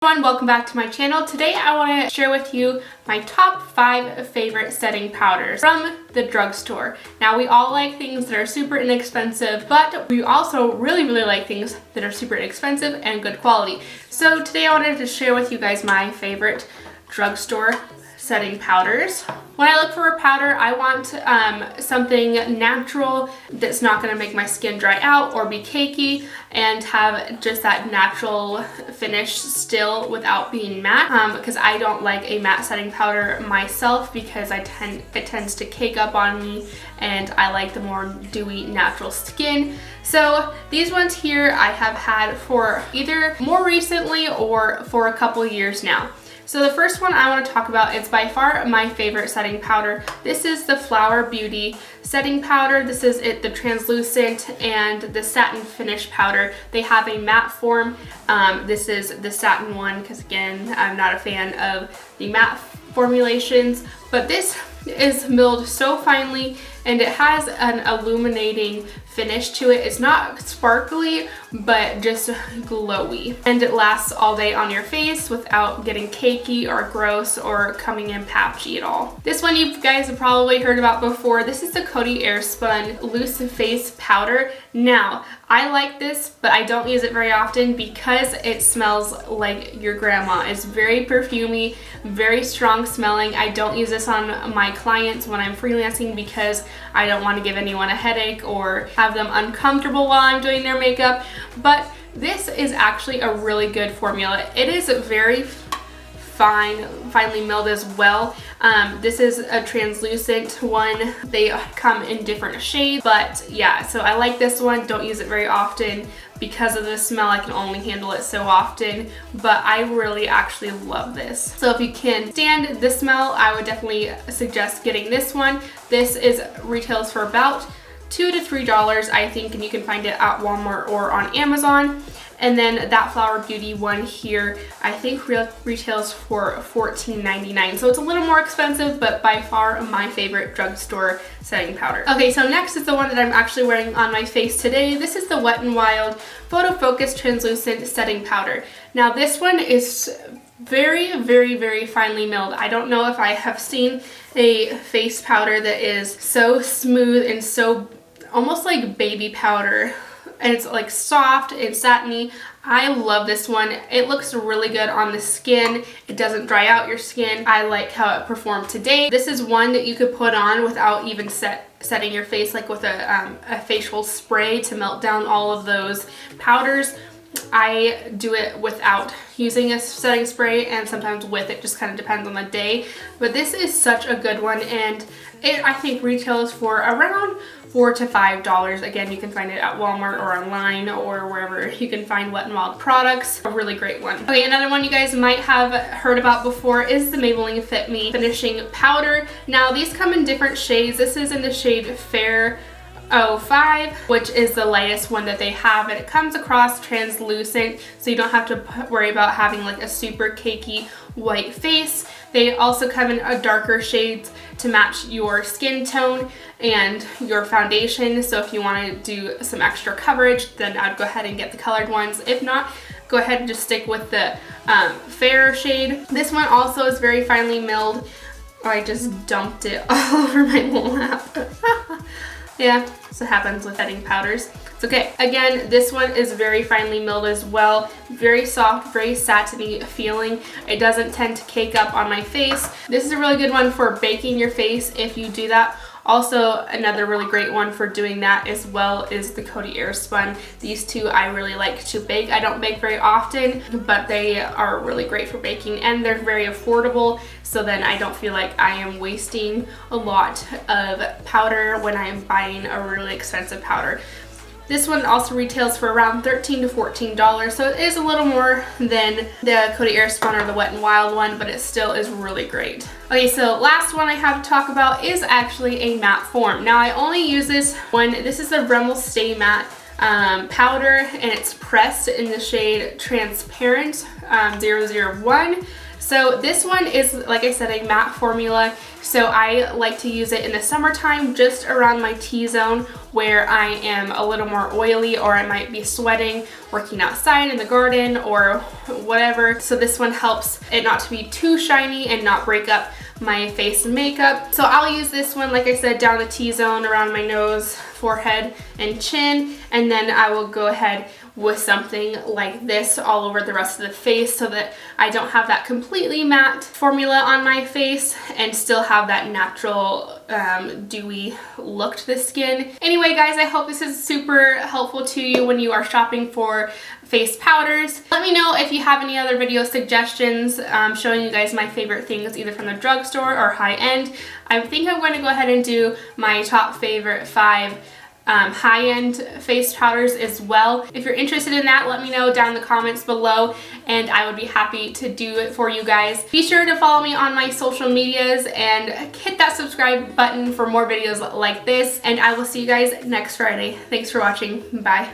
Everyone, welcome back to my channel. Today I want to share with you my top 5 favorite setting powders from the drugstore. Now we all like things that are super inexpensive, but we also really like things that are super inexpensive and good quality. So today I wanted to share with you guys my favorite drugstore setting powders. When I look for a powder, I want something natural that's not going to make my skin dry out or be cakey and have just that natural finish still without being matte, because I don't like a matte setting powder myself because it tends to cake up on me and I like the more dewy natural skin. So these ones here I have had for either more recently or for a couple years now. So the first one I want to talk about is by far my favorite setting powder. This is the Flower Beauty setting powder. This is the translucent and the satin finish powder. They have a matte form. This is the satin one because again, I'm not a fan of the matte formulations, but this is milled so finely and it has an illuminating finish to it. It's not sparkly, but just glowy. And it lasts all day on your face without getting cakey or gross or coming in patchy at all. This one you guys have probably heard about before. This is the Coty Airspun Loose Face Powder. Now, I like this, but I don't use it very often because it smells like your grandma. It's very perfumey, very strong smelling. I don't use this on my clients when I'm freelancing because I don't want to give anyone a headache or have them uncomfortable while I'm doing their makeup. But this is actually a really good formula. It is very finely milled as well. This is a translucent one. They come in different shades, but yeah, so I like this one. Don't use it very often because of the smell. I can only handle it so often, but I really actually love this. So if you can stand the smell, I would definitely suggest getting this one. This retails for about $2 to $3, I think, and you can find it at Walmart or on Amazon. And then that Flower Beauty one here, I think retails for $14.99. So it's a little more expensive, but by far my favorite drugstore setting powder. Okay, so next is the one that I'm actually wearing on my face today. This is the Wet n Wild Photo Focus Translucent Setting Powder. Now this one is very finely milled. I don't know if I have seen a face powder that is so smooth and so almost like baby powder. And it's like soft and satiny. I love this one. It looks really good on the skin. It doesn't dry out your skin. I like how it performed today. This is one that you could put on without even setting your face, like with a facial spray to melt down all of those powders. I do it without using a setting spray and sometimes with it, just kind of depends on the day. But this is such a good one, and it I think retails for around $4 to $5. Again, you can find it at Walmart or online or wherever you can find Wet n Wild products. A really great one. Okay, another one you guys might have heard about before is the Maybelline Fit Me Finishing Powder. Now these come in different shades. This is in the shade Fair 05, which is the lightest one that they have, and it comes across translucent, so you don't have to worry about having like a super cakey white face. They also come in a darker shades to match your skin tone and your foundation, so if you want to do some extra coverage, then I'd go ahead and get the colored ones. If not, go ahead and just stick with the fair shade. This one also is very finely milled. Oh, I just dumped it all over my lap. Yeah, so it happens with setting powders. It's okay. Again, this one is very finely milled as well. Very soft, very satiny feeling. It doesn't tend to cake up on my face. This is a really good one for baking your face if you do that. Also, another really great one for doing that as well is the Coty Airspun. These two I really like to bake. I don't bake very often, but they are really great for baking and they're very affordable, so then I don't feel like I am wasting a lot of powder when I'm buying a really expensive powder. This one also retails for around $13 to $14, so it is a little more than the Coty Airspun or the Wet n Wild one, but it still is really great. Okay, so last one I have to talk about is actually a matte form. Now I only use this one. This is the Rimmel Stay Matte powder, and it's pressed in the shade Transparent 001. So this one is, like I said, a matte formula. So I like to use it in the summertime just around my T-zone where I am a little more oily or I might be sweating working outside in the garden or whatever. So this one helps it not to be too shiny and not break up my face makeup. So I'll use this one, like I said, down the T-zone, around my nose, forehead, and chin, and then I will go ahead with something like this all over the rest of the face so that I don't have that completely matte formula on my face and still have that natural dewy look to the skin. Anyway guys, I hope this is super helpful to you when you are shopping for face powders. Let me know if you have any other video suggestions showing you guys my favorite things either from the drugstore or high-end. I think I'm going to go ahead and do my top favorite 5 high-end face powders as well. If you're interested in that, let me know down in the comments below and I would be happy to do it for you guys. Be sure to follow me on my social medias and hit that subscribe button for more videos like this, and I will see you guys next Friday. Thanks for watching. Bye.